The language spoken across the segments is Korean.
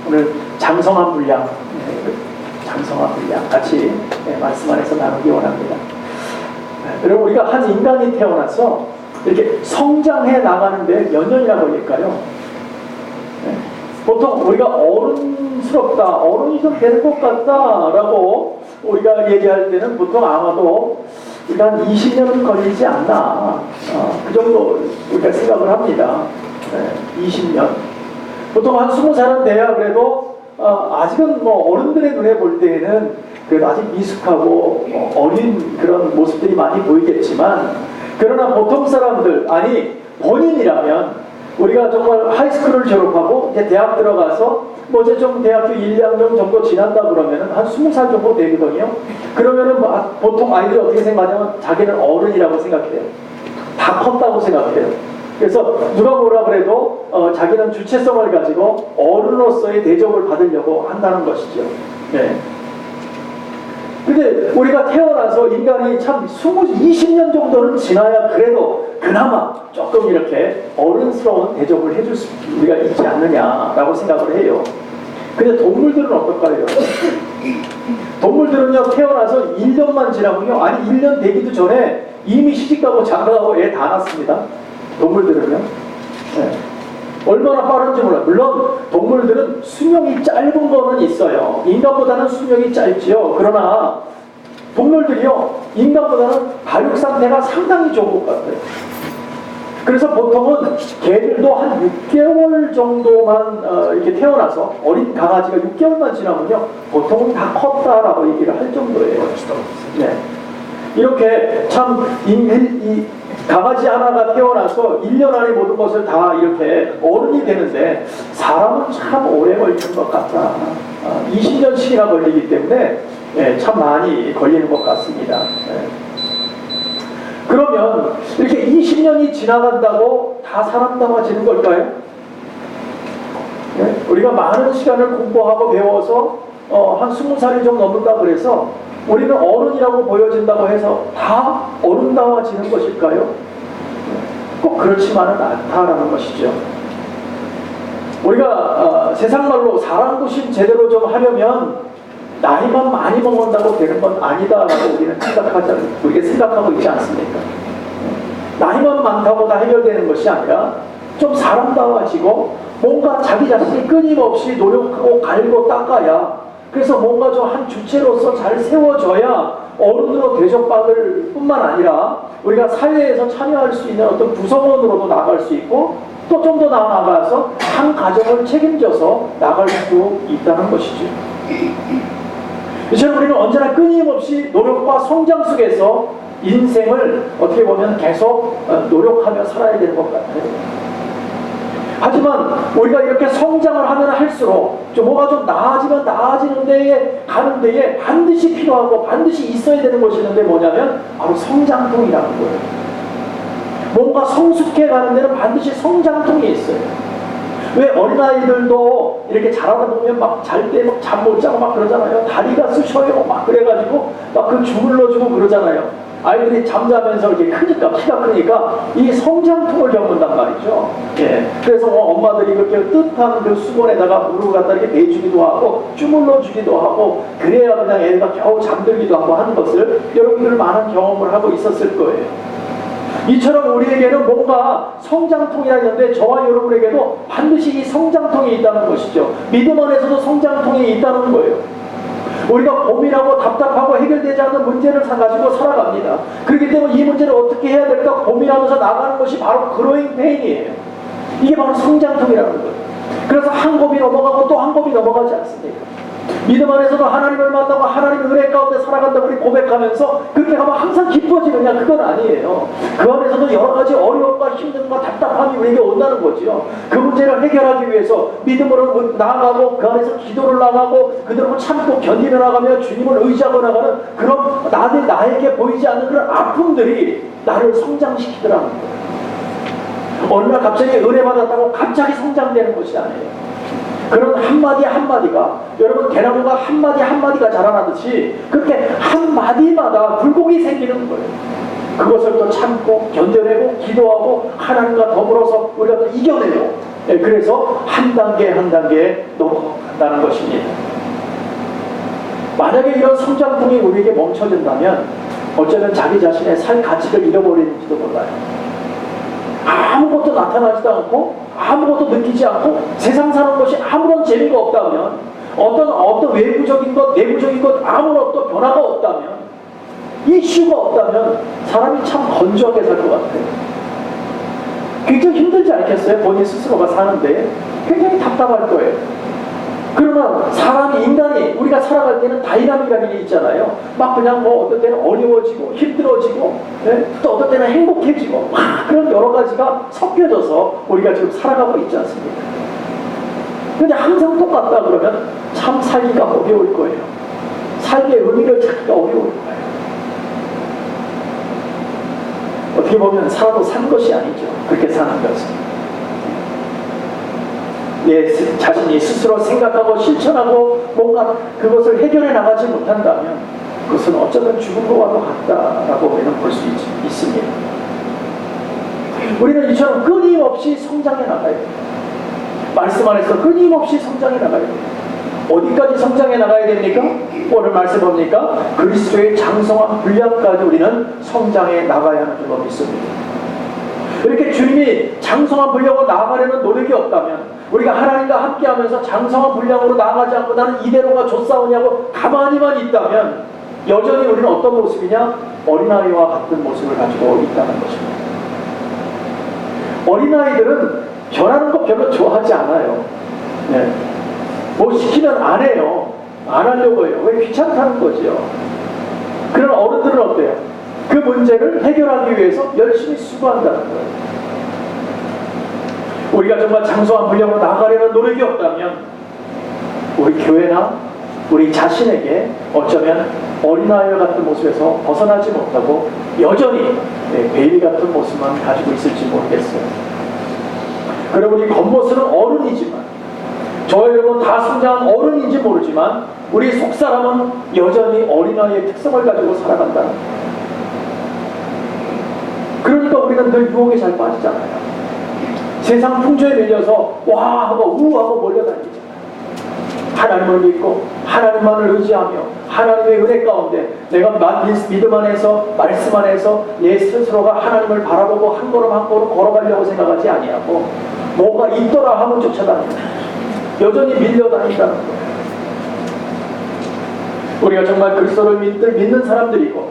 오늘 장성한 분량, 장성한 분량 같이 말씀 안에서 나누기 원합니다. 여러분, 우리가 한 인간이 태어나서 이렇게 성장해 나가는데 몇 년이나 걸릴까요? 보통 우리가 어른스럽다, 어른이 좀 되는 것 같다라고 우리가 얘기할 때는 보통 아마도 우리가 한 20년은 걸리지 않나, 그 정도 우리가 생각을 합니다. 20년. 보통 한 20살은 돼야 그래도 아직은 뭐 어른들의 눈에 볼 때에는 그래도 아직 미숙하고 어린 그런 모습들이 많이 보이겠지만, 그러나 보통 사람들, 아니 본인이라면 우리가 정말 하이스쿨을 졸업하고 이제 대학 들어가서 뭐 이제 좀 대학교 1, 2학년 정도 지났다 그러면은 한 20살 정도 되거든요. 그러면은 보통 아이들이 어떻게 생각하냐면 자기는 어른이라고 생각해요. 다 컸다고 생각해요. 그래서 누가 뭐라 그래도 자기는 주체성을 가지고 어른으로서의 대접을 받으려고 한다는 것이죠. 네. 근데 우리가 태어나서 인간이 참 20년 정도는 지나야 그래도 그나마 조금 이렇게 어른스러운 대접을 해줄 수 우리가 있지 않느냐라고 생각을 해요. 근데 동물들은 어떨까요? 동물들은요, 태어나서 1년만 지나면요, 아니 1년 되기도 전에 이미 시집가고 장가가고 애 다 낳습니다. 동물들은요. 네. 얼마나 빠른지 몰라요. 물론 동물들은 수명이 짧은 거는 있어요. 인간보다는 수명이 짧지요. 그러나 동물들이요, 인간보다는 발육 상태가 상당히 좋은 것 같아요. 그래서 보통은 개들도 한 6개월 정도만 이렇게 태어나서, 어린 강아지가 6개월만 지나면요 보통은 다 컸다라고 얘기를 할 정도예요. 네. 이렇게 참 이 강아지 하나가 태어나서 1년 안에 모든 것을 다 이렇게 어른이 되는데, 사람은 참 오래 걸리는 것 같다. 20년씩이나 걸리기 때문에 참 많이 걸리는 것 같습니다. 그러면 이렇게 20년이 지나간다고 다 사람다워지는 걸까요? 우리가 많은 시간을 공부하고 배워서 한 20살이 좀 넘는다 그래서 우리는 어른이라고 보여진다고 해서 다 어른다워지는 것일까요? 꼭 그렇지만은 않다라는 것이죠. 우리가 세상 말로 사랑도심 제대로 좀 하려면 나이만 많이 먹는다고 되는 건 아니다라고 우리는 생각하고 있지 않습니까? 나이만 많다고 다 해결되는 것이 아니라 좀 사람다워지고 뭔가 자기 자신이 끊임없이 노력하고 갈고 닦아야, 그래서 뭔가 좀 한 주체로서 잘 세워져야 어른으로 대접받을 뿐만 아니라 우리가 사회에서 참여할 수 있는 어떤 구성원으로도 나갈 수 있고, 또 좀 더 나아가서 한 가정을 책임져서 나갈 수 있다는 것이죠. 이처럼 우리는 언제나 끊임없이 노력과 성장 속에서 인생을 어떻게 보면 계속 노력하며 살아야 되는 것 같아요. 하지만 우리가 이렇게 성장을 하면 할수록 뭐가 좀 나아지면 나아지는 데에 가는 데에 반드시 필요하고 반드시 있어야 되는 것이 있는데, 뭐냐면 바로 성장통이라는 거예요. 뭔가 성숙해 가는 데는 반드시 성장통이 있어요. 왜 어린아이들도 이렇게 자라다 보면 막 잘 때 막 잠 못 자고 막 그러잖아요. 다리가 쑤셔요 막 그래가지고 막 그 주물러주고 그러잖아요. 아이들이 잠자면서 이렇게 크니까, 키가 크니까 이 성장통을 겪는단 말이죠. 그래서 엄마들이 그렇게 뜻한 그 수건에다가 물을 갖다 이렇게 내주기도 하고 주물러주기도 하고, 그래야 그냥 애가 겨우 잠들기도 하고 하는 것을 여러분들 많은 경험을 하고 있었을 거예요. 이처럼 우리에게는 뭔가 성장통이라는 건데, 저와 여러분에게도 반드시 이 성장통이 있다는 것이죠. 믿음 안에서도 성장통이 있다는 거예요. 우리가 고민하고 답답하고 해결되지 않는 문제를 가지고 살아갑니다. 그렇기 때문에 이 문제를 어떻게 해야 될까 고민하면서 나가는 것이 바로 그로잉 페인이에요. 이게 바로 성장통이라는 거예요. 그래서 한 곱이 넘어가고 또 한 곱이 넘어가지 않습니까? 믿음 안에서도 하나님을 만나고 하나님의 은혜 가운데 살아간다고 우리 고백하면서 그렇게 하면 항상 기뻐지느냐? 그건 아니에요. 그 안에서도 여러 가지 어려움과 힘듦과 답답함이 우리에게 온다는 거죠. 그 문제를 해결하기 위해서 믿음으로 나아가고, 그 안에서 기도를 나가고, 그대로 참고 견디며 나가며 주님을 의지하고 나가는 그런 나에게 보이지 않는 그런 아픔들이 나를 성장시키더라는 거예요. 어느 날 갑자기 은혜 받았다고 갑자기 성장되는 것이 아니에요. 그런 한마디 한마디가, 여러분 대나무가 한마디 한마디가 자라나듯이 그렇게 한마디마다 굴곡이 생기는 거예요. 그것을 또 참고 견뎌내고 기도하고 하나님과 더불어서 우리가 또 이겨내고, 그래서 한 단계 한 단계 넘어간다는 것입니다. 만약에 이런 성장통이 우리에게 멈춰진다면 어쩌면 자기 자신의 살 가치를 잃어버리는지도 몰라요. 아무것도 나타나지도 않고 아무것도 느끼지 않고 세상 사는 것이 아무런 재미가 없다면, 어떤 외부적인 것 내부적인 것 아무런 어떤 변화가 없다면, 이슈가 없다면 사람이 참 건조하게 살 것 같아요. 굉장히 힘들지 않겠어요? 본인 스스로가 사는데 굉장히 답답할 거예요. 그러나 사람이, 인간이, 우리가 살아갈 때는 다이나믹이라는 게 있잖아요. 막 그냥 뭐 어떤 때는 어려워지고 힘들어지고, 또 어떤 때는 행복해지고, 그런 여러 가지가 섞여져서 우리가 지금 살아가고 있지 않습니까? 근데 항상 똑같다 그러면 참 살기가 어려울 거예요. 삶의 의미를 찾기가 어려울 거예요. 어떻게 보면 살아도 산 것이 아니죠. 그렇게 사는 것은. 내 자신이 스스로 생각하고 실천하고 뭔가 그것을 해결해 나가지 못한다면 그것은 어쩌면 죽은 것과도 같다라고 우리는 볼 수 있습니다. 우리는 이처럼 끊임없이 성장해 나가야 돼요. 말씀 안에서 끊임없이 성장해 나가야 돼요. 어디까지 성장해 나가야 됩니까? 오늘 말씀 봅니까? 그리스도의 장성한 분량까지 우리는 성장해 나가야 하는 줄로 믿습니다. 이렇게 주님이 장성한 분량으로 나아가려는 노력이 없다면, 우리가 하나님과 함께하면서 장성한 분량으로 나아가지 않고 나는 이대로가 좋사오냐고 가만히만 있다면 여전히 우리는 어떤 모습이냐? 어린아이와 같은 모습을 가지고 있다는 것입니다. 어린아이들은 변하는 거 별로 좋아하지 않아요. 네. 뭐 시키면 안 해요. 안 하려고 해요. 왜? 귀찮다는 거죠. 그런 어른들은 어때요? 그 문제를 해결하기 위해서 열심히 수고한다는 거예요. 우리가 정말 장성한 분량으로 나가려는 노력이 없다면 우리 교회나 우리 자신에게 어쩌면 어린아이와 같은 모습에서 벗어나지 못하고 여전히 베이비 같은 모습만 가지고 있을지 모르겠어요. 여러분, 이 겉모습은 어른이지만, 저와 여러분 다 성장한 어른인지 모르지만 우리 속사람은 여전히 어린아이의 특성을 가지고 살아간다는 거예요. 그러니까 우리는 늘 유혹에 잘 빠지잖아요. 세상 풍조에 밀려서 와 하고 우하고 몰려다니잖아요. 하나님을 믿고 하나님만을 의지하며 하나님의 은혜 가운데 내가 믿음 안에서, 말씀 안에서 내 스스로가 하나님을 바라보고 한 걸음 한 걸음 걸어가려고 생각하지 아니하고 뭐가 있더라 하면 쫓아다니고 여전히 밀려다닌다는 거예요. 우리가 정말 그리스도를 믿는 사람들이고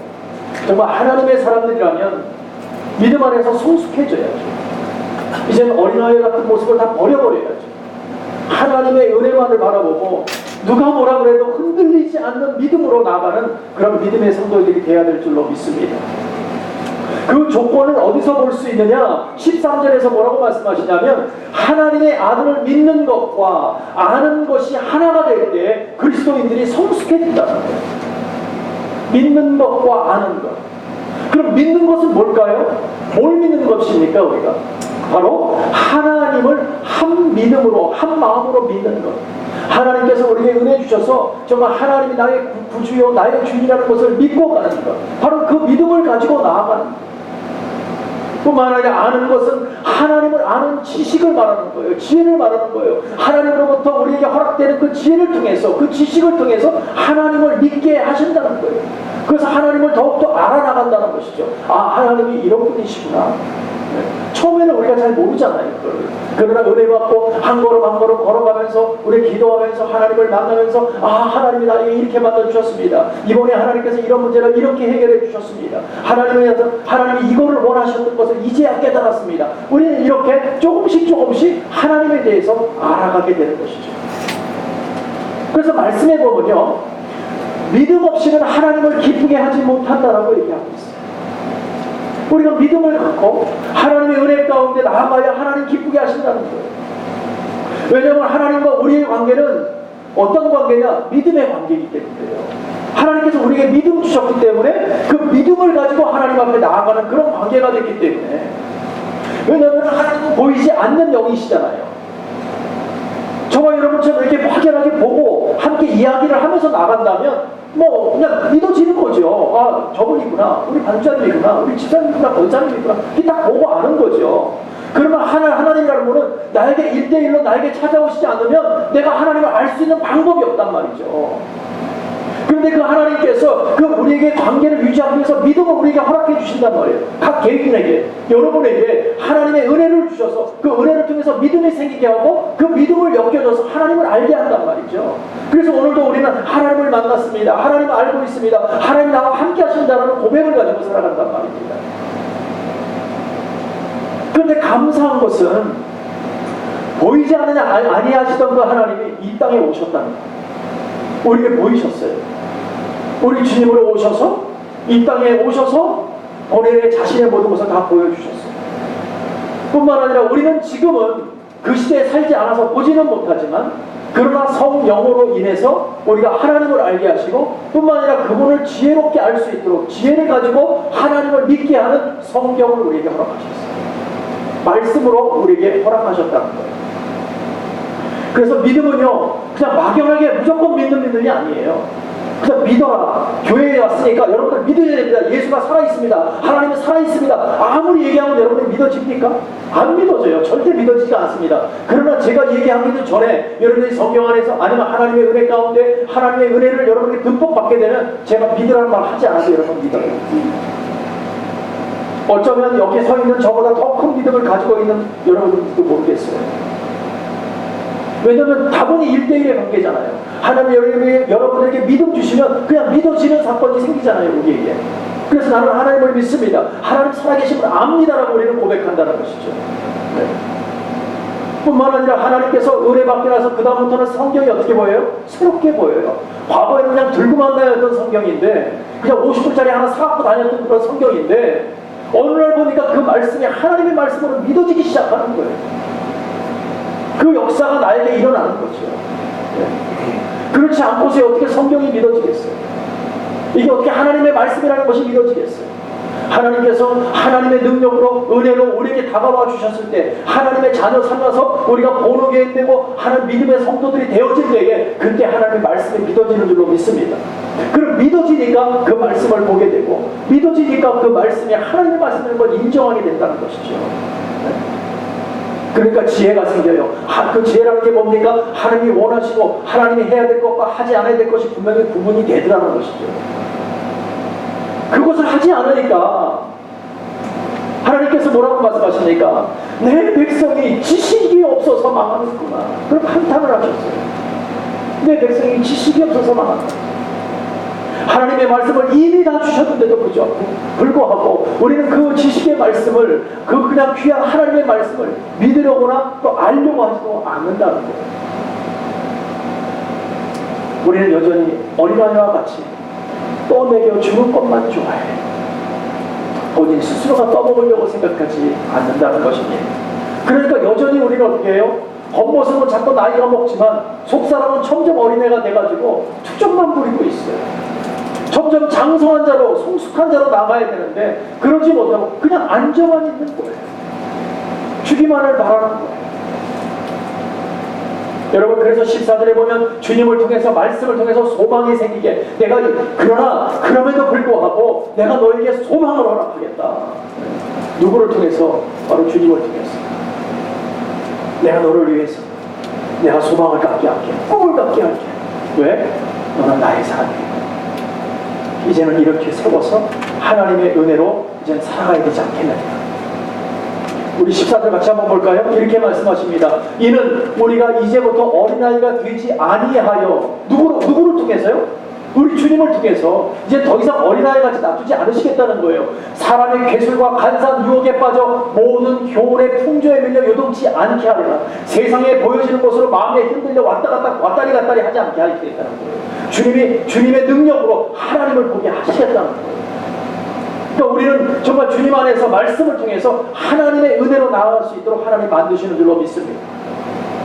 정말 하나님의 사람들이라면 믿음 안에서 성숙해져야죠. 이제는 어린아이 같은 모습을 다 버려버려야죠. 하나님의 은혜만을 바라보고 누가 뭐라 그래도 흔들리지 않는 믿음으로 나아가는 그런 믿음의 성도들이 되어야 될 줄로 믿습니다. 그 조건을 어디서 볼 수 있느냐? 13절에서 뭐라고 말씀하시냐면 하나님의 아들을 믿는 것과 아는 것이 하나가 될 때 그리스도인들이 성숙해진다는 거예요. 믿는 것과 아는 것. 그럼 믿는 것은 뭘까요? 뭘 믿는 것입니까? 우리가 바로 하나님을 한 믿음으로, 한 마음으로 믿는 것. 하나님께서 우리에게 은혜 주셔서 정말 하나님이 나의 구주요 나의 주인이라는 것을 믿고 가는 것, 바로 그 믿음을 가지고 나아가는 것. 뿐만 아니라 아는 것은 하나님을 아는 지식을 말하는 거예요. 지혜를 말하는 거예요. 하나님으로부터 우리에게 허락되는 그 지혜를 통해서, 그 지식을 통해서 하나님을 믿게 하신다는 거예요. 그래서 하나님을 더욱더 알아나간다는 것이죠. 아, 하나님이 이런 분이시구나. 처음에는 우리가 잘 모르잖아요. 그러나 은혜 받고 한 걸음 한 걸음 걸어가면서 우리 기도하면서 하나님을 만나면서 아, 하나님이 나에게 이렇게 만나주셨습니다. 이번에 하나님께서 이런 문제를 이렇게 해결해 주셨습니다. 하나님이 이거를 원하셨던 것을 이제야 깨달았습니다. 우리는 이렇게 조금씩 하나님에 대해서 알아가게 되는 것이죠. 그래서 말씀해 보면요, 믿음 없이는 하나님을 기쁘게 하지 못한다라고 얘기하고 있어요. 우리가 믿음을 갖고 하나님의 은혜 가운데 나아가야 하나님 기쁘게 하신다는 거예요. 왜냐하면 하나님과 우리의 관계는 어떤 관계냐? 믿음의 관계이기 때문에요. 하나님께서 우리에게 믿음 주셨기 때문에 그 믿음을 가지고 하나님 앞에 나아가는 그런 관계가 됐기 때문에. 왜냐하면 하나님은 보이지 않는 영이시잖아요. 저와 여러분처럼 이렇게 확연하게 보고 함께 이야기를 하면서 나간다면 뭐 그냥 믿어지는 거죠. 아, 저분이구나, 우리 반장님이구나, 우리 집사님이구나, 권사님이구나, 이게 딱 보고 아는 거죠. 그러면 하나님이라는 분은 나에게 1대1로 나에게 찾아오시지 않으면 내가 하나님을 알 수 있는 방법이 없단 말이죠. 그런데 그 하나님께서 그 우리에게 관계를 유지하기 위해서 믿음을 우리에게 허락해 주신단 말이에요. 각 개인에게, 여러분에게 하나님의 은혜를 주셔서 그 은혜를 통해서 믿음이 생기게 하고 그 믿음을 엮여줘서 하나님을 알게 한단 말이죠. 그래서 오늘도 우리는 하나님을 만났습니다, 하나님을 알고 있습니다, 하나님 나와 함께 하신다는 고백을 가지고 살아간단 말입니다. 그런데 감사한 것은 보이지 않느냐 아니하시던 그 하나님이 이 땅에 오셨다는 거예요. 우리에게 보이셨어요. 우리 주님으로 오셔서 이 땅에 오셔서 본인의 자신의 모든 것을 다 보여주셨어요. 뿐만 아니라 우리는 지금은 그 시대에 살지 않아서 보지는 못하지만 그러나 성령으로 인해서 우리가 하나님을 알게 하시고 뿐만 아니라 그분을 지혜롭게 알 수 있도록 지혜를 가지고 하나님을 믿게 하는 성경을 우리에게 허락하셨어요. 말씀으로 우리에게 허락하셨다는 거예요. 그래서 믿음은요, 그냥 막연하게 무조건 믿음이 아니에요. 그냥 믿어라. 교회에 왔으니까 여러분들 믿어야 됩니다. 예수가 살아있습니다, 하나님은 살아있습니다, 아무리 얘기하면 여러분들 믿어집니까? 안 믿어져요. 절대 믿어지지 않습니다. 그러나 제가 얘기하기도 전에 여러분들이 성경 안에서 아니면 하나님의 은혜 가운데 하나님의 은혜를 여러분들이 듬뿍 받게 되면 제가 믿으라는 말 하지 않아도 여러분 믿어요. 어쩌면 여기 서 있는 저보다 더 큰 믿음을 가지고 있는 여러분들도 모르겠어요. 왜냐하면 다분히 1대1의 관계잖아요. 하나님 여러분에게 믿음 주시면 그냥 믿어지는 사건이 생기잖아요, 우리에게. 그래서 나는 하나님을 믿습니다, 하나님 살아계심을 압니다라고 우리는 고백한다는 것이죠. 네. 뿐만 아니라 하나님께서 은혜 받게 나서 그 다음부터는 성경이 어떻게 보여요? 새롭게 보여요. 과거에는 그냥 들고만 다녔던 성경인데, 그냥 50불짜리 하나 사갖고 다녔던 그런 성경인데, 어느 날 보니까 그 말씀이 하나님의 말씀으로 믿어지기 시작하는 거예요. 그 역사가 나에게 일어나는 거죠. 네. 그렇지 않고서 어떻게 성경이 믿어지겠어요? 이게 어떻게 하나님의 말씀이라는 것이 믿어지겠어요? 하나님께서 하나님의 능력으로 은혜로 우리에게 다가와 주셨을 때 하나님의 자녀 삼아서 우리가 본호교회 되고 하나님 믿음의 성도들이 되어질 때에 그때 하나님의 말씀이 믿어지는 줄로 믿습니다. 그럼 믿어지니까 그 말씀을 보게 되고 믿어지니까 그 말씀이 하나님의 말씀인 걸 인정하게 된다는 것이죠. 네. 그러니까 지혜가 생겨요. 그 지혜라는 게 뭡니까? 하나님이 원하시고 하나님이 해야 될 것과 하지 않아야 될 것이 분명히 구분이 되더라는 것이죠. 그것을 하지 않으니까 하나님께서 뭐라고 말씀하십니까? 내 백성이 지식이 없어서 망하는구나. 그럼 한탄을 하셨어요. 내 백성이 지식이 없어서 망한다. 하나님의 말씀을 이미 다 주셨는데도 불구하고 우리는 그 지식의 말씀을 그냥 귀한 하나님의 말씀을 믿으려거나 또 알려고 하지도 않는다는 거예요. 우리는 여전히 어린아이와 같이 떠먹여 주는 것만 좋아해. 본인 스스로가 떠먹으려고 생각하지 않는다는 것입니다. 그러니까 여전히 우리는 어떻게 해요? 겉모습은 자꾸 나이가 먹지만 속사람은 점점 어린애가 돼가지고 투정만 부리고 있어요. 점점 장성한 자로 성숙한 자로 나가야 되는데 그러지 못하고 그냥 앉아만 있는 거예요. 주기만을 바라는 거예요. 여러분, 그래서 14절에 보면 주님을 통해서 말씀을 통해서 소망이 생기게 내가 그러나 그럼에도 불구하고 내가 너에게 소망을 허락하겠다. 누구를 통해서? 바로 주님을 통해서. 내가 너를 위해서 내가 소망을 갖게 할게, 꿈을 갖게 할게. 왜? 너는 나의 사람이야. 이제는 이렇게 세워서 하나님의 은혜로 이제는 살아가야 되지 않겠느냐. 우리 14절 같이 한번 볼까요? 이렇게 말씀하십니다. 이는 우리가 이제부터 어린아이가 되지 아니하여 누구를 통해서요? 우리 주님을 통해서 이제 더 이상 어린아이같이 놔두지 않으시겠다는 거예요. 사람의 괴술과 간사한 유혹에 빠져 모든 교훈의 풍조에 밀려 요동치 않게 하리라. 세상에 보여지는 것으로 마음에 흔들려 왔다리 갔다리 하지 않게 하시겠다는 거예요. 주님의 능력으로 하나님을 보게 하시겠다는 거예요. 그러니까 우리는 정말 주님 안에서 말씀을 통해서 하나님의 은혜로 나아갈 수 있도록 하나님 만드시는 줄로 믿습니다.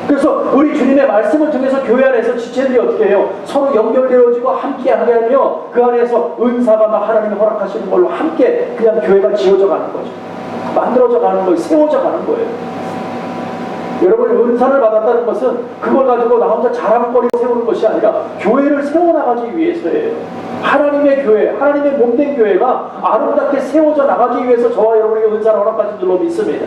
그래서 우리 주님의 말씀을 통해서 교회 안에서 지체들이 어떻게 해요? 서로 연결되어지고 함께하게 하며 그 안에서 은사가 막 하나님이 허락하시는 걸로 함께 그냥 교회가 지어져 가는 거죠. 만들어져 가는 거예요. 세워져 가는 거예요. 여러분, 은사를 받았다는 것은 그걸 가지고 나 혼자 자랑거리 세우는 것이 아니라 교회를 세워나가기 위해서예요. 하나님의 교회, 하나님의 몸된 교회가 아름답게 세워져 나가기 위해서 저와 여러분에게 은사를 허락하신 줄로 믿습니다.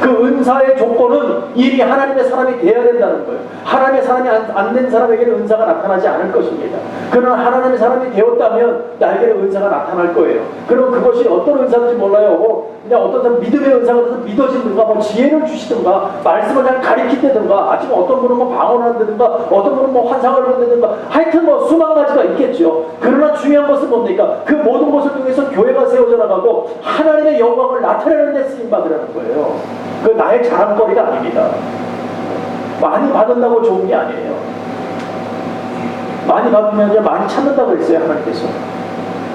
그 은사의 조건은 이미 하나님의 사람이 돼야 된다는 거예요. 하나님의 사람이 안 된 사람에게는 은사가 나타나지 않을 것입니다. 그러나 하나님의 사람이 되었다면 나에게는 은사가 나타날 거예요. 그럼 그것이 어떤 은사인지 몰라요. 그냥 어떤 사람 믿음의 은사가 돼서 믿어지든가, 뭐 지혜를 주시든가, 말씀을 그냥 가리킨다든가, 아니면 어떤 분은 뭐 방언을 한다든가, 어떤 분은 뭐 환상을 본다든가, 하여튼 뭐 수만 가지가 있겠죠. 그러나 중요한 것은 뭡니까? 그 모든 것을 통해서 교회가 세워져 나가고 하나님의 영광을 나타내는 데 쓰임받으라는 거예요. 그 나의 자랑거리가 아닙니다. 많이 받는다고 좋은 게 아니에요. 많이 받으면 많이 찾는다고 했어요, 하나님께서.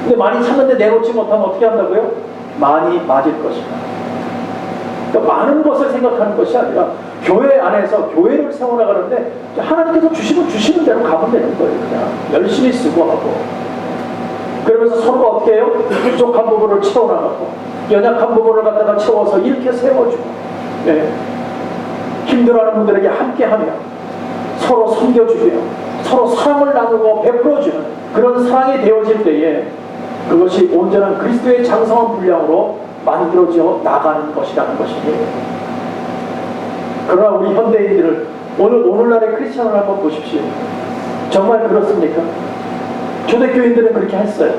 근데 많이 찾는데 내놓지 못하면 어떻게 한다고요? 많이 맞을 것이다. 그러니까 많은 것을 생각하는 것이 아니라 교회 안에서 교회를 세워나가는데 하나님께서 주시면 주시는 대로 가면 되는 거예요. 그냥 열심히 쓰고 하고. 그러면서 서로가 어떻게 해요? 부족한 부분을 채워나가고 연약한 부분을 갖다가 채워서 이렇게 세워주고, 네. 힘들어하는 분들에게 함께하며 서로 섬겨주며 서로 사랑을 나누고 베풀어주는 그런 사랑이 되어질 때에 그것이 온전한 그리스도의 장성한 분량으로 만들어져 나가는 것이라는 것입니다. 그러나 우리 현대인들을 오늘날의 크리스천을 한번 보십시오. 정말 그렇습니까? 초대교인들은 그렇게 했어요.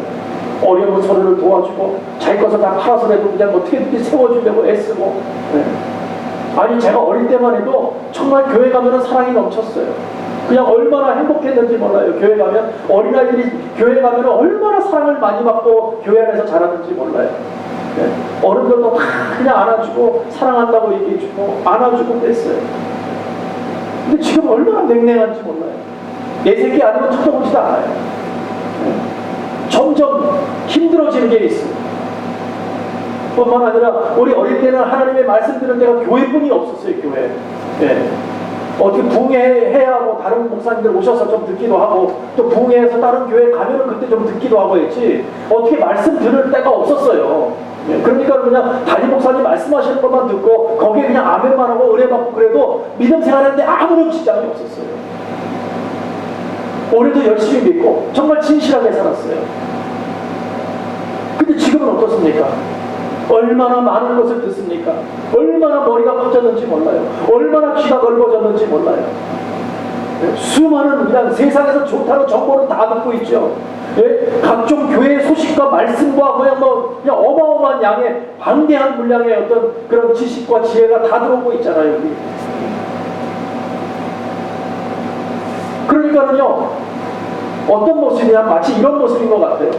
어려운 서로를 도와주고 자기 것을 다 팔아서라도 그냥 어떻게든지 세워주려고 애쓰고, 네. 아니 제가 어릴 때만 해도 정말 교회 가면은 사랑이 넘쳤어요. 그냥 얼마나 행복했는지 몰라요. 교회 가면 어린아이들이 교회 가면 얼마나 사랑을 많이 받고 교회 안에서 자라는지 몰라요. 네. 어른들도 다 그냥 안아주고 사랑한다고 얘기해주고 안아주고 그랬어요. 근데 지금 얼마나 냉랭한지 몰라요. 내 새끼 아니면 쳐다보지도 않아요. 네. 점점 힘들어지는 게 있어요. 뿐만 아니라 우리 어릴 때는 하나님의 말씀 들은 데가 교회뿐이 없었어요. 교회. 네. 어떻게 부흥회해야 뭐 다른 목사님들 오셔서 좀 듣기도 하고 또 부흥회에서 다른 교회 가면은 그때 좀 듣기도 하고 했지 어떻게 말씀 들을 때가 없었어요. 예, 그러니까 그냥 담임 목사님 말씀하시는 것만 듣고 거기에 그냥 아멘만 하고 은혜받고 그래도 믿음 생활하는데 아무런 지장이 없었어요. 올해도 열심히 믿고 정말 진실하게 살았어요. 근데 지금은 어떻습니까? 얼마나 많은 것을 듣습니까? 얼마나 머리가 커졌는지 몰라요. 얼마나 귀가 넓어졌는지 몰라요. 수많은 그냥 세상에서 좋다는 정보는 다 듣고 있죠. 예? 각종 교회의 소식과 말씀과 그냥 어마어마한 양의 방대한 분량의 어떤 그런 지식과 지혜가 다 들어오고 있잖아요. 여기. 그러니까는요, 어떤 모습이냐 마치 이런 모습인 것 같아요.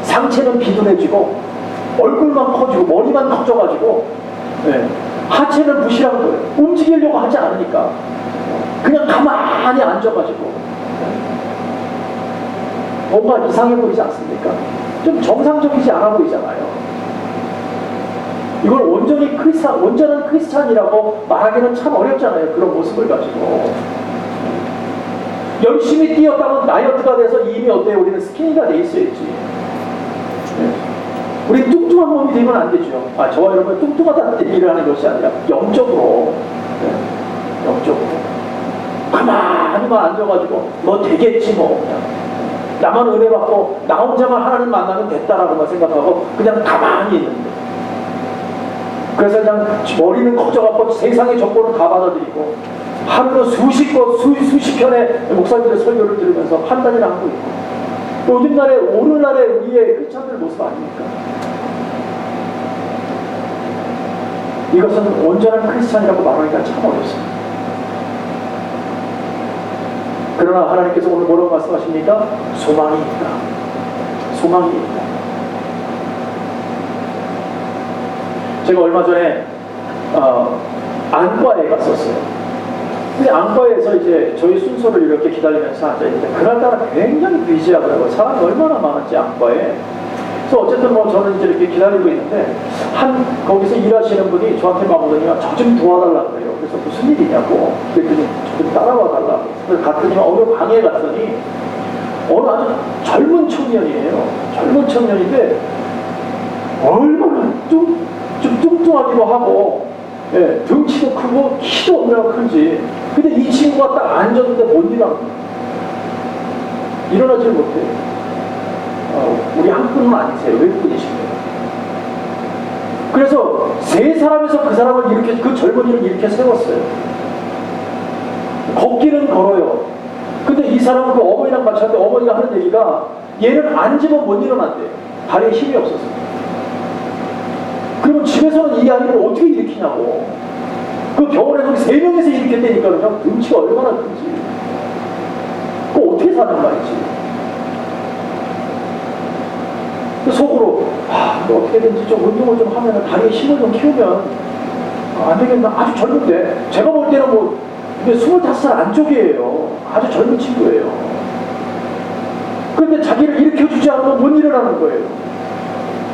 상체는 비둔해지고 얼굴만 커지고 머리만 커져가지고, 네. 하체는 부실한 거예요. 움직이려고 하지 않으니까 그냥 가만히 앉아가지고 뭔가 이상해 보이지 않습니까? 좀 정상적이지 않아 보이잖아요. 이걸 온전한 크리스찬이라고 말하기는 참 어렵잖아요. 그런 모습을 가지고 열심히 뛰었다면 다이어트가 돼서 이미 어때요? 우리는 스키니가 돼 있어야지. 네. 우리 뚱뚱한 몸이 되면 안 되죠. 저와 여러분 뚱뚱하다는 얘기를 하는 것이 아니라 영적으로, 네. 영적으로 가만히만 앉아가지고 뭐 되겠지 뭐 그냥 나만 은혜 받고 나 혼자만 하나님 만나면 됐다라고만 생각하고 그냥 가만히 있는데, 그래서 그냥 머리는 커져갖고 세상의 정보를 다 받아들이고 하루는 수십 편의 목사님들의 설교를 들으면서 판단을 하고 있고 오늘날의 우리의 크리스찬들 모습 아닙니까? 이것은 온전한 크리스찬이라고 말하기가 참 어렵습니다. 그러나 하나님께서 오늘 뭐라고 말씀하십니까? 소망이 있다. 소망이 있다. 제가 얼마 전에 안과에 갔었어요. 근데 안과에서 이제 저희 순서를 이렇게 기다리면서 앉아있는데 그날따라 굉장히 비지하더라고요. 사람이 얼마나 많았지 안과에. 그래서 어쨌든 뭐 저는 이제 이렇게 기다리고 있는데 거기서 일하시는 분이 저한테 막 오더니만 저 좀 도와달라고 그래요. 그래서 무슨 일이냐고 그랬더니 저 좀 따라와 달라고. 그래서 갔더니만 어느 방에 갔더니 어느 아주 젊은 청년이에요. 젊은 청년인데 얼마나 좀 뚱뚱하기도 하고 예, 등치도 크고 키도 얼마나 큰지. 근데 이 친구가 딱 앉았는데 못 일어나. 일어나질 못해요. 우리 한국분은 아니세요. 외국분이십니다. 그래서 세 사람에서 그 사람을 이렇게, 그 젊은이를 이렇게 세웠어요. 걷기는 걸어요. 근데 이 사람은 그 어머니랑 같이 하는데 어머니가 하는 얘기가 얘는 앉으면 못 일어난대요. 다리에 힘이 없어서. 그러면 집에서는 이 아이를 어떻게 일으키냐고. 그 병원에서 세 명에서 일으켰다니까 그냥 등치가 얼마나 큰지. 그거 어떻게 사는 말이지. 속으로 어떻게든지 좀 운동을 좀 하면 다리에 힘을 좀 키우면 안 되겠나. 아주 젊은데 제가 볼 때는 뭐 25살 안쪽이에요. 아주 젊은 친구예요. 그런데 자기를 일으켜주지 않으면 못 일어나는 거예요.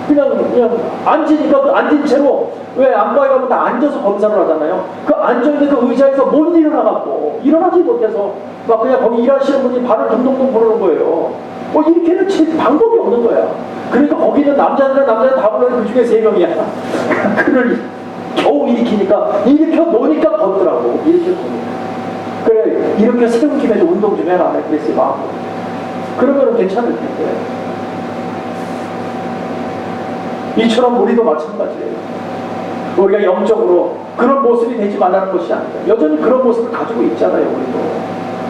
그냥 앉으니까 그 앉은 채로, 왜 안과에 가면 다 앉아서 검사를 하잖아요. 그 앉아있는 그 의자에서 못 일어나갖고 일어나지 못해서 막 그냥 거기 일하시는 분이 발을 동동동 부르는 거예요. 이렇게는 방법이 없는 거야. 그러니까 거기 있는 남자들은 다 불러요. 그 중에 3명이야. 그를 겨우 일으키니까, 일으켜 놓으니까 걷더라고. 일으켜 놓으니까. 그래, 이렇게 세운 김에 좀 운동 좀 해라. 그랬어요, 마음으로. 그러면 괜찮을 텐데. 이처럼 우리도 마찬가지예요. 우리가 영적으로 그런 모습이 되지 말라는 것이 아니다. 여전히 그런 모습을 가지고 있잖아요, 우리도.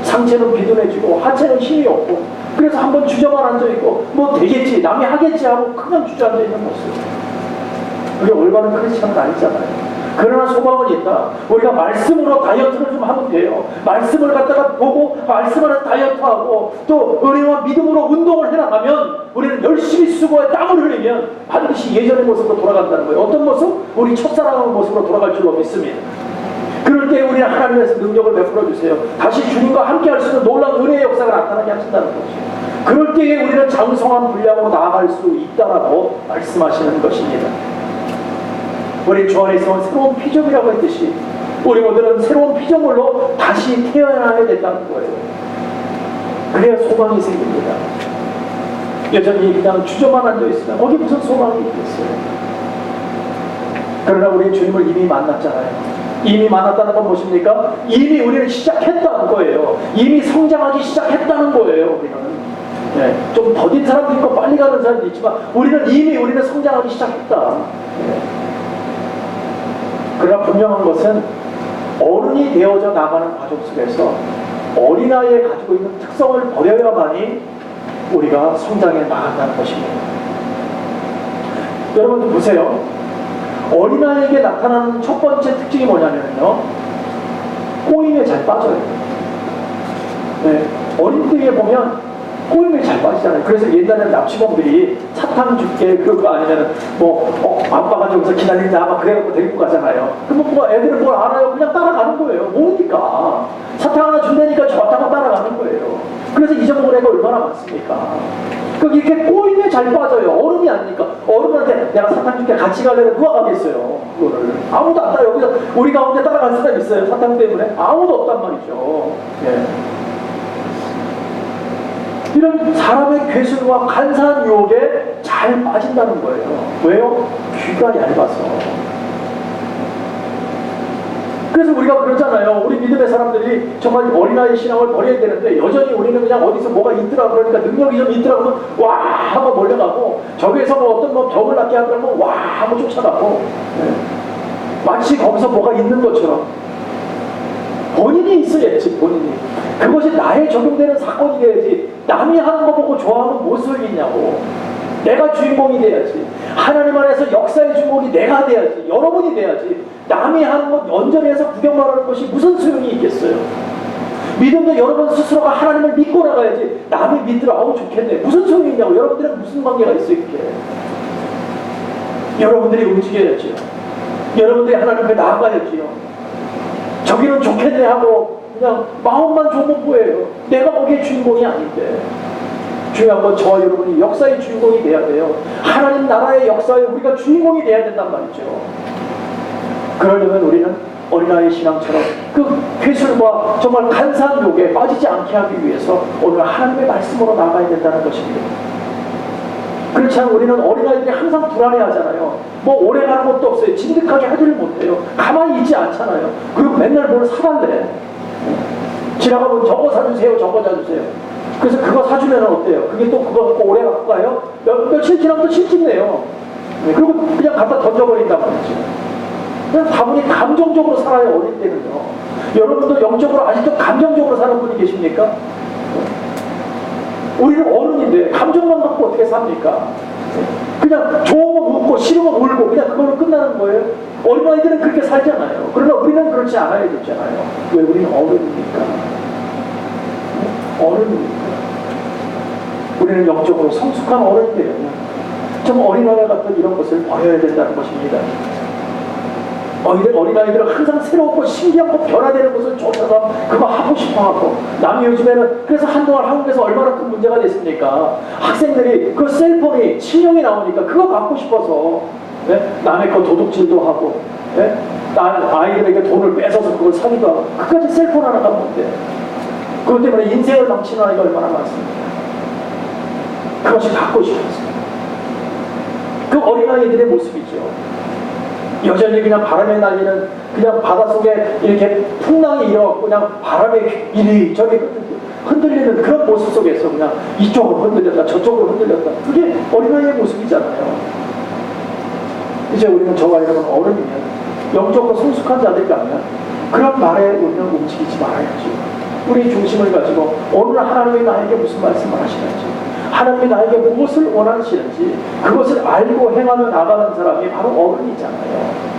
상체는 비둔해지고 하체는 힘이 없고, 그래서 한번 주저만 앉아있고 뭐 되겠지, 남이 하겠지 하고 그냥 주저앉아있는 모습. 그게 올바른 크리스천은 아니잖아요. 그러나 소망은 있다. 우리가 말씀으로 다이어트를 좀 하면 돼요. 말씀을 갖다가 보고 말씀으로 다이어트하고 또 은혜와 믿음으로 운동을 해나가면, 우리는 열심히 수고해 땀을 흘리면 반드시 예전의 모습으로 돌아간다는 거예요. 어떤 모습? 우리 첫사랑의 모습으로 돌아갈 줄로 믿습니다. 그럴 때 우리는 하나님께서 능력을 베풀어 주세요. 다시 주님과 함께 할 수 있는 놀라운 은혜의 역사가 나타나게 하신다는 거죠. 그럴 때에 우리는 장성한 분량으로 나아갈 수 있다라고 말씀하시는 것입니다. 우리 주 안에 있으면 새로운 피조물이라고 했듯이 우리 모두는 새로운 피조물로 다시 태어나야 된다는 거예요. 그래야 소망이 생깁니다. 여전히 그냥 주저만 앉아있으면 거기 무슨 소망이 있겠어요. 그러나 우리 주님을 이미 만났잖아요. 이미 만났다는 건 무엇입니까? 이미 우리는 시작했다는 거예요. 이미 성장하기 시작했다는 거예요. 우리는 좀 더딘 사람도 있고 빨리 가는 사람도 있지만 우리는 성장하기 시작했다. 그러나 분명한 것은 어른이 되어져 나가는 과정 속에서 어린아이에 가지고 있는 특성을 버려야만이 우리가 성장해 나간다는 것입니다. 여러분 보세요. 어린아이에게 나타나는 첫 번째 특징이 뭐냐면요, 꼬임에 잘 빠져요. 어린이들에 보면 꼬임에 잘 빠지잖아요. 그래서 옛날에는 납치범들이 사탕 줄게 그거 아니면 아빠가 저기서 기다린다 막 그래갖고 데리고 가잖아요. 그럼 뭐 애들은 뭘 알아요? 그냥 따라가는 거예요. 모르니까 사탕 하나 준다니까 저 사탕을 따라가는 거예요. 그래서 잊어먹은 애가 얼마나 많습니까? 이렇게 꼬임에 잘 빠져요. 어른이 아니니까. 어른한테 내가 사탕 줄게 같이 갈래면 누가 가겠어요? 그거를 아무도 안 따라요. 여기서 우리 가운데 따라갈 사람 있어요? 사탕 때문에? 아무도 없단 말이죠. 이런 사람의 괴술과 간사한 유혹에 잘 빠진다는 거예요. 왜요? 귀가 얇아서. 그래서 우리가 그러잖아요. 우리 믿음의 사람들이 정말 어린아이 신앙을 버려야 되는데 여전히 우리는 그냥 어디서 뭐가 있더라 그러니까 능력이 좀 있더라 그러면 와 하고 몰려가고, 저기에서 어떤 벽을 낫게 하더라면 와 하고 쫓아가고, 마치 거기서 뭐가 있는 것처럼. 본인이 있어야지. 본인이 그것이 나에 적용되는 사건이 돼야지. 남이 하는 거 보고 좋아하면 뭐 소용이 있냐고. 내가 주인공이 돼야지. 하나님 안에서 역사의 주인공이 내가 돼야지. 여러분이 돼야지. 남이 하는 것 연전해서 구경만 하는 것이 무슨 소용이 있겠어요. 믿음도 여러분 스스로가 하나님을 믿고 나가야지. 남이 믿더라 아우 좋겠네 무슨 소용이 있냐고. 여러분들은 무슨 관계가 있어 이렇게. 여러분들이 움직여야지요. 여러분들이 하나님 앞에 나아가야지요. 저기는 좋겠네 하고 그냥 마음만 좋은 거예요. 내가 거기에 주인공이 아닌데. 중요한 건 저와 여러분이 역사의 주인공이 돼야 돼요. 하나님 나라의 역사에 우리가 주인공이 돼야 된단 말이죠. 그러려면 우리는 어린아이 신앙처럼 그 괴술과 정말 간사한 욕에 빠지지 않게 하기 위해서 오늘 하나님의 말씀으로 나가야 된다는 것입니다. 그렇지 않으면 우리는 어린아이들이 항상 불안해하잖아요. 뭐 오래 가는 것도 없어요. 진득하게 하지를 못해요. 가만히 있지 않잖아요. 그리고 맨날 뭘 사달래. 지나가면 저거 사주세요, 저거 사주세요. 그래서 그거 사주면 어때요? 그게 또 그거 갖고 오래 갖고 가요? 며칠 지나면 또 실증내요. 그리고 그냥 갖다 던져버린다고 그러죠. 그냥 다분히 감정적으로 살아요, 어릴 때는요. 여러분도 영적으로 아직도 감정적으로 사는 분이 계십니까? 우리는 어른인데 감정만 갖고 어떻게 삽니까? 그냥 좋으면 웃고 싫으면 울고 그냥 그걸로 끝나는 거예요. 어린아이들은 그렇게 살잖아요. 그러나 우리는 그렇지 않아야 되잖아요. 왜? 우리는 어른이니까. 어른이니까. 우리는 영적으로 성숙한 어른이에요. 좀 어린아이 같은 이런 것을 버려야 된다는 것입니다. 어린아이들은 항상 새롭고 신기한 거 변화되는 것을 쫓아서 그거 하고 싶어 하고, 남이 요즘에는 그래서 한동안 한국에서 얼마나 큰 문제가 됐습니까? 학생들이 그 셀폰이 신형이 나오니까 그거 갖고 싶어서 남의 거 도둑질도 하고, 아이들에게 돈을 뺏어서 그걸 사기도 하고, 그까지 셀폰 하나가 뭔데? 그것 때문에 인생을 망치는 아이가 얼마나 많습니까? 그것이 갖고 싶어서. 그 어린아이들의 모습이죠. 여전히 그냥 바람에 날리는, 그냥 바닷속에 이렇게 풍랑이 일어나고 그냥 바람에 이리저리 흔들리는 그런 모습 속에서 그냥 이쪽으로 흔들렸다 저쪽으로 흔들렸다, 그게 어린아이의 모습이잖아요. 이제 우리는 저와 여러분 어른이면, 영적으로 성숙한 자들이라면 그런 말에 우리는 움직이지 말아야죠. 우리 중심을 가지고 오늘 하나님이 나에게 무슨 말씀을 하시는지, 하나님이 나에게 무엇을 원하시는지 그것을 알고 행하며 나가는 사람이 바로 어른이잖아요.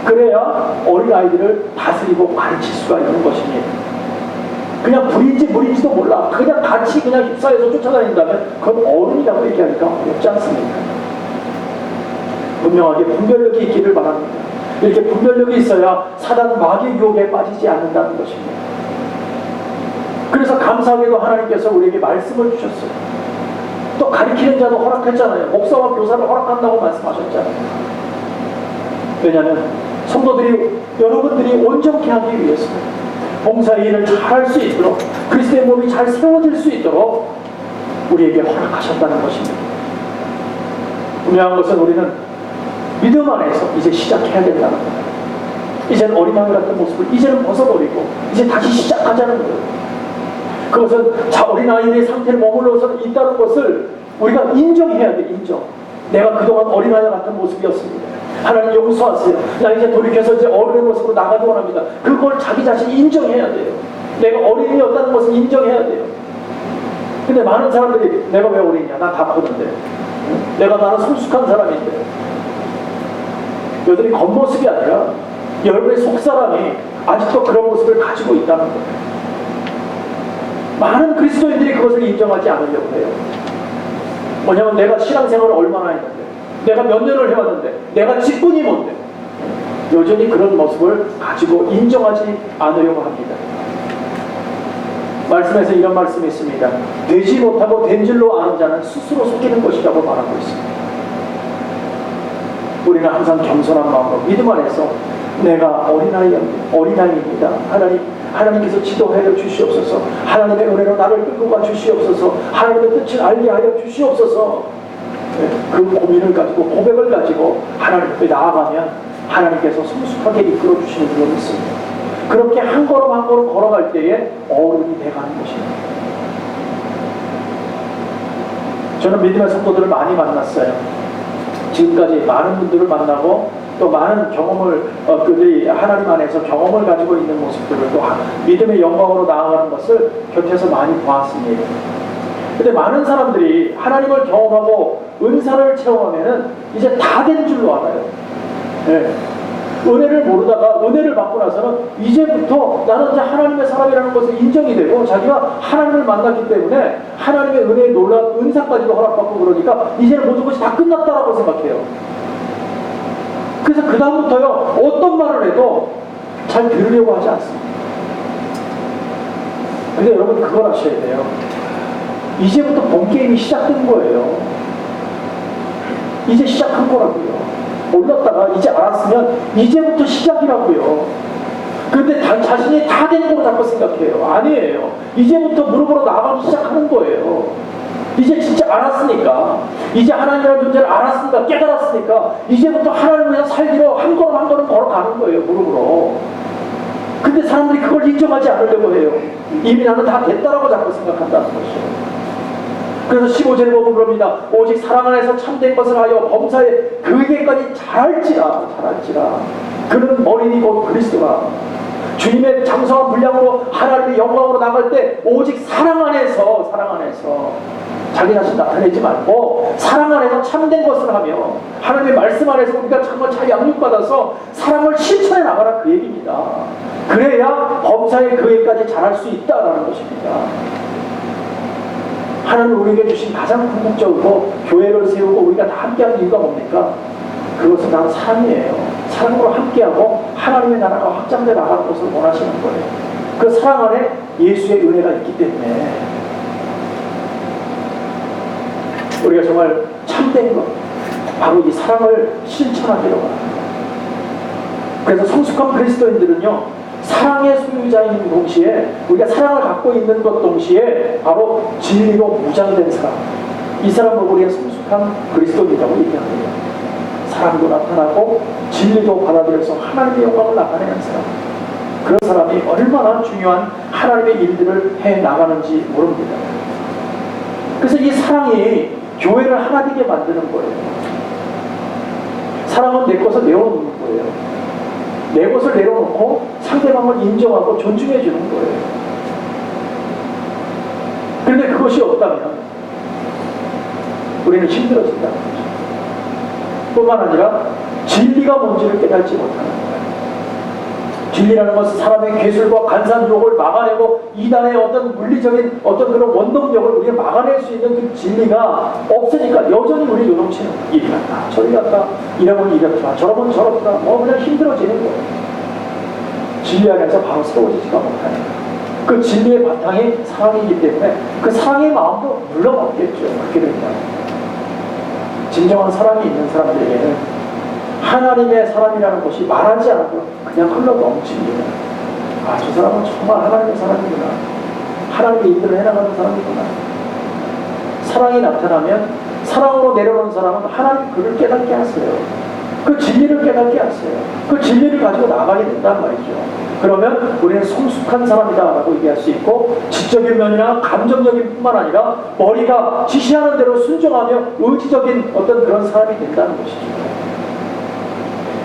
그래야 어린아이들을 다스리고 가르칠 수가 있는 것입니다. 그냥 불인지 물인지도 몰라 그냥 같이 그냥 휩싸여서 쫓아다닌다면 그건 어른이라고 얘기하기가 어렵지 않습니까? 분명하게 분별력이 있기를 바랍니다. 이렇게 분별력이 있어야 사단 마귀의 유혹에 빠지지 않는다는 것입니다. 그래서 감사하게도 하나님께서 우리에게 말씀을 주셨어요. 또 가르치는 자도 허락했잖아요. 목사와 교사를 허락한다고 말씀하셨잖아요. 왜냐하면 성도들이, 여러분들이 온전케 하기 위해서 봉사의 일을 잘 할 수 있도록, 그리스도의 몸이 잘 세워질 수 있도록 우리에게 허락하셨다는 것입니다. 분명한 것은 우리는 믿음 안에서 이제 시작해야 된다는 거예요. 이제는 어린아이 같은 모습을 이제는 벗어버리고 이제 다시 시작하자는 거예요. 그것은 어린아이의 상태를 머물러서 있다는 것을 우리가 인정해야 돼. 인정. 내가 그동안 어린아이 같은 모습이었습니다. 하나님 용서하세요. 나 이제 돌이켜서 이제 어른의 모습으로 나가기 원합니다. 그걸 자기 자신이 인정해야 돼요. 내가 어린이였다는 것을 인정해야 돼요. 근데 많은 사람들이 내가 왜 어린이냐, 난 다 보는데, 나는 성숙한 사람인데, 여전히 겉모습이 아니라 여러분의 속사람이 아직도 그런 모습을 가지고 있다는 거예요. 많은 그리스도인들이 그것을 인정하지 않으려고 해요. 뭐냐면 내가 신앙생활을 얼마나 했는데, 내가 몇 년을 해왔는데, 내가 직분이 뭔데, 여전히 그런 모습을 가지고 인정하지 않으려고 합니다. 말씀에서 이런 말씀이 있습니다. 되지 못하고 된 줄로 아는 자는 스스로 속이는 것이라고 말하고 있습니다. 우리는 항상 겸손한 마음으로 믿음 안에서 내가 어린아이입니다. 하나님께서 지도하여 주시옵소서. 하나님의 은혜로 나를 끌고 가 주시옵소서. 하나님의 뜻을 알게 하여 주시옵소서. 그 고민을 가지고, 고백을 가지고 하나님 앞에 나아가면 하나님께서 성숙하게 이끌어 주시는 줄로 믿습니다. 그렇게 한 걸음 한 걸음 걸어갈 때에 어른이 돼가는 것입니다. 저는 믿음의 성도들을 많이 만났어요. 지금까지 많은 분들을 만나고 또 많은 경험을, 그들이 하나님 안에서 경험을 가지고 있는 모습들을, 또 믿음의 영광으로 나아가는 것을 곁에서 많이 보았습니다. 근데 많은 사람들이 하나님을 경험하고 은사를 체험하면은 이제 다 된 줄로 알아요. 은혜를 모르다가 은혜를 받고 나서는 이제부터 나는 이제 하나님의 사람이라는 것을 인정이 되고, 자기가 하나님을 만났기 때문에 하나님의 은혜에 놀란 은사까지도 허락받고, 그러니까 이제는 모든 것이 다 끝났다라고 생각해요. 그래서 그 다음부터요, 어떤 말을 해도 잘 들으려고 하지 않습니다. 근데 여러분 그걸 아셔야 돼요. 이제부터 본게임이 시작된 거예요. 이제 시작한 거라고요. 몰랐다가 이제 알았으면 이제부터 시작이라고요. 그런데 자신이 다 된 거로 자꾸 생각해요. 아니에요. 이제부터 무릎으로 나가기 시작하는 거예요. 이제 진짜 알았으니까, 이제 하나님이라는 존재를 알았으니까, 깨달았으니까 이제부터 하나님을 위해서 살기로 한 걸음 한 걸음 걸어가는 거예요, 무릎으로. 근데 사람들이 그걸 인정하지 않으려고 해요. 이미 나는 다 됐다라고 자꾸 생각한다는 것이죠. 그래서 15절에 보면 그럽니다. 오직 사랑 안에서 참된 것을 하여 범사에 그에게까지 자랄지라. 그는 머리니 곧 그리스도라. 주님의 장성한 분량으로 하나님의 영광으로 나갈 때 오직 사랑 안에서 자기 자신 나타내지 말고 사랑 안에서 참된 것을 하며 하나님의 말씀 안에서 우리가 정말 잘 양육받아서 사랑을 실천해 나가라, 그 얘기입니다. 그래야 범사에 그에게까지 자랄 수 있다라는 것입니다. 하나님 우리에게 주신 가장 궁극적으로 교회를 세우고 우리가 다 함께하는 이유가 뭡니까? 그것은 다 사랑이에요. 사랑으로 함께하고 하나님의 나라가 확장돼 나가는 것을 원하시는 거예요. 그 사랑 안에 예수의 은혜가 있기 때문에 우리가 정말 참된 것, 바로 이 사랑을 실천하기로 합니다. 그래서 성숙한 그리스도인들은요, 사랑의 소유자인 동시에 우리가 사랑을 갖고 있는 것 동시에 바로 진리로 무장된 사람, 이 사람을 우리가 성숙한 그리스도인이라고 얘기합니다. 사랑도 나타나고 진리도 받아들여서 하나님의 영광을 나타내는 사람, 그런 사람이 얼마나 중요한 하나님의 일들을 해나가는지 모릅니다. 그래서 이 사랑이 교회를 하나 되게 만드는 거예요. 사랑은 내 것을 내어놓는 거예요. 내 것을 내려놓고 상대방을 인정하고 존중해 주는 거예요. 그런데 그것이 없다면 우리는 힘들어진다는 거죠. 뿐만 아니라 진리가 뭔지를 깨닫지 못하는 거예요. 진리라는 것은 사람의 괴술과 간사한 유혹을 막아내고 이단의 어떤 물리적인 어떤 그런 원동력을 우리가 막아낼 수 있는 그 진리가 없으니까 여전히 우리 요동치는, 이리 갔다 저리 갔다, 이러면 이렇다 저러면 저렇다, 그냥 힘들어지는 거예요. 진리 안에서 바로 세워지지가 못하니까. 그 진리의 바탕이 사랑이기 때문에 그 사랑의 마음도 물러먹겠죠. 그렇게 된다면 진정한 사랑이 있는 사람들에게는 하나님의 사람이라는 것이 말하지 않아도 그냥 흘러 넘칩니다. 아, 저 사람은 정말 하나님의 사람이구나, 하나님의 일들을 해나가는 사람이구나. 사랑이 나타나면 사랑으로 내려오는 사람은 하나님 그를 깨닫게 하세요. 그 진리를 깨닫게 하세요. 그 진리를 가지고 나가게 된단 말이죠. 그러면 우리는 성숙한 사람이다라고 얘기할 수 있고, 지적인 면이나 감정적인 뿐만 아니라 머리가 지시하는 대로 순종하며 의지적인 어떤 그런 사람이 된다는 것이죠.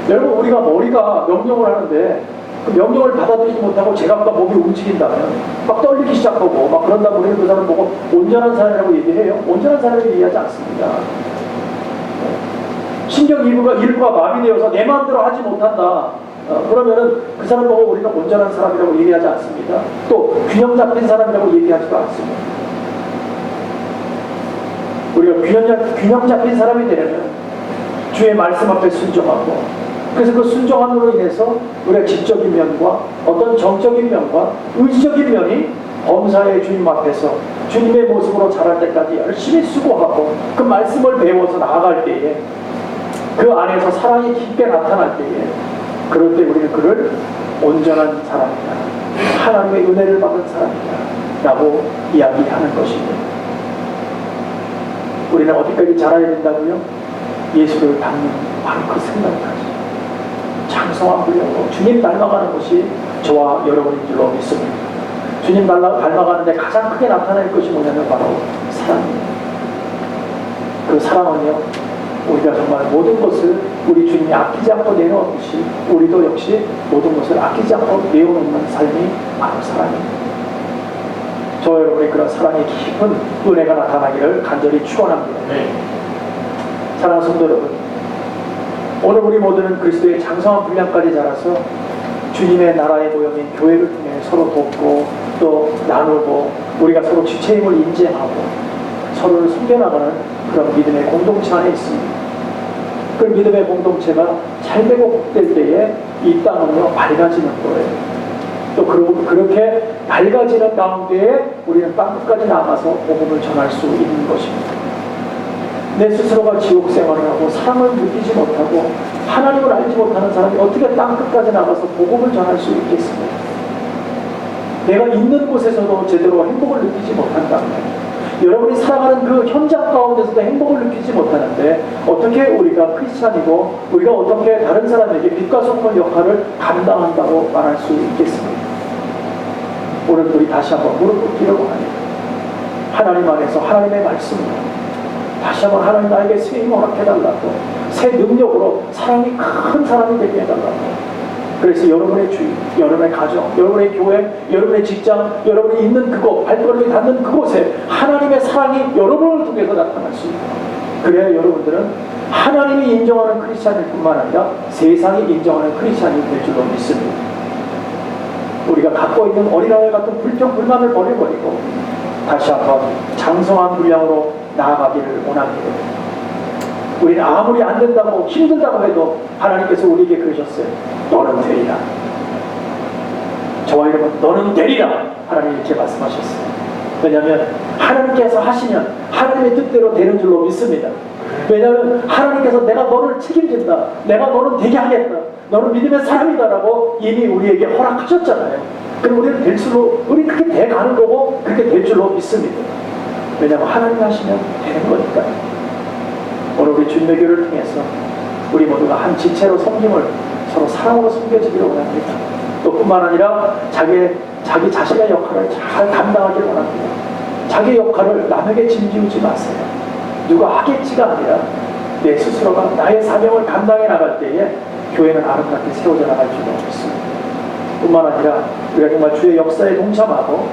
여러분, 우리가 머리가 명령을 하는데 그 명령을 받아들이지 못하고 제각각 몸이 움직인다면 막 떨리기 시작하고 막 그런다 보면 그 사람 보고 온전한 사람이라고 얘기해요? 온전한 사람을 얘기하지 않습니다. 신경 일부가 마비되어서 내 마음대로 하지 못한다. 그러면은 그 사람 보고 우리는 온전한 사람이라고 얘기하지 않습니다. 또 균형 잡힌 사람이라고 얘기하지도 않습니다. 우리가 균형 잡힌 사람이 되려면 주의 말씀 앞에 순종하고, 그래서 그 순종함으로 인해서 우리가 지적인 면과 어떤 정적인 면과 의지적인 면이 범사의 주님 앞에서 주님의 모습으로 자랄 때까지 열심히 수고하고 그 말씀을 배워서 나아갈 때에 그 안에서 사랑이 깊게 나타날 때에, 그럴 때 우리는 그를 온전한 사람이다, 하나님의 은혜를 받은 사람이다 라고 이야기하는 것입니다. 우리는 어디까지 자라야 된다고요? 예수를 닮는 바로 그 생각까지, 장성한 분량으로 주님 닮아가는 것이 저와 여러분인 줄로 믿습니다. 주님 닮아가는데 가장 크게 나타날 것이 뭐냐면 바로 사랑입니다. 그 사랑은요, 우리가 정말 모든 것을 우리 주님이 아끼지 않고 내놓듯이 우리도 역시 모든 것을 아끼지 않고 내어놓는 삶이 바로 사랑입니다. 저와 여러분의 그런 사랑의 깊은 은혜가 나타나기를 간절히 축원합니다. 사랑하는 성도 여러분, 오늘 우리 모두는 그리스도의 장성한 분량까지 자라서 주님의 나라의 모형인 교회를 통해 서로 돕고 또 나누고 우리가 서로 주체임을 인지하고 서로를 섬겨나가는 그런 믿음의 공동체 안에 있습니다. 그 믿음의 공동체가 잘되고 복될 때에 이 땅은요 밝아지는 거예요. 또 그렇게 밝아지는 가운데에 우리는 땅끝까지 나가서 복음을 전할 수 있는 것입니다. 내 스스로가 지옥 생활을 하고 사랑을 느끼지 못하고 하나님을 알지 못하는 사람이 어떻게 땅끝까지 나가서 복음을 전할 수 있겠습니까? 내가 있는 곳에서도 제대로 행복을 느끼지 못한다면, 여러분이 살아가는 그 현장 가운데서도 행복을 느끼지 못하는데 어떻게 우리가 크리스찬이고 우리가 어떻게 다른 사람에게 빛과 소금의 역할을 감당한다고 말할 수 있겠습니까? 오늘 우리 다시 한번 무릎 꿇기를 원합니다. 하나님 안에서 하나님의 말씀으로 다시 한번 하나님 나에게 새 힘을 허락해달라고, 새 능력으로 사랑이 큰 사람이 되게 해달라고. 그래서 여러분의 주위, 여러분의 가정, 여러분의 교회, 여러분의 직장, 여러분이 있는 그곳, 발걸음이 닿는 그곳에 하나님의 사랑이 여러분을 통해서 나타날 수 있다. 그래야 여러분들은 하나님이 인정하는 크리스찬일 뿐만 아니라 세상이 인정하는 크리스찬이 될 줄로 믿습니다. 우리가 갖고 있는 어린아이 같은 불평, 불만을 버려버리고 다시 한번 장성한 분량으로 나아가기를 원합니다. 우리는 아무리 안 된다고 힘들다고 해도 하나님께서 우리에게 그러셨어요. 너는 되리라. 저와 여러분, 너는 되리라. 하나님이 이렇게 말씀하셨어요. 왜냐하면 하나님께서 하시면 하나님의 뜻대로 되는 줄로 믿습니다. 왜냐하면 하나님께서 내가 너를 책임진다, 내가 너는 되게 하겠다, 너는 믿음의 사람이다라고 이미 우리에게 허락하셨잖아요. 그럼 우리는 될 줄로, 우리 그렇게 돼가는 거고 그렇게 될 줄로 믿습니다. 왜냐하면 하나님 하시면 되는 거니까요. 오늘 우리 주님의 교회를 통해서 우리 모두가 한 지체로 섬김을 서로 사랑으로 섬겨지기를 원합니다. 또 뿐만 아니라 자기 자신의 역할을 잘 감당하기를 원합니다. 자기 역할을 남에게 짐지우지 마세요. 누가 하겠지가 아니라 내 스스로가 나의 사명을 감당해 나갈 때에 교회는 아름답게 세워져 나갈 줄로 믿습니다. 뿐만 아니라 우리가 정말 주의 역사에 동참하고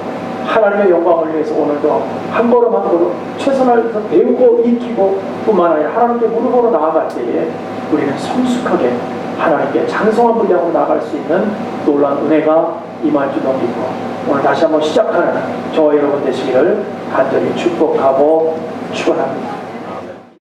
하나님의 영광을 위해서 오늘도 한 걸음 한 걸음 최선을 배우고 익히고 뿐만 아니라 하나님께 무릎으로 나아갈 때에 우리는 성숙하게 하나님께 장성한 분량으로 나아갈 수 있는 놀라운 은혜가 임할 줄로 믿고 오늘 다시 한번 시작하는 저와 여러분 되시기를 간절히 축복하고 축원합니다.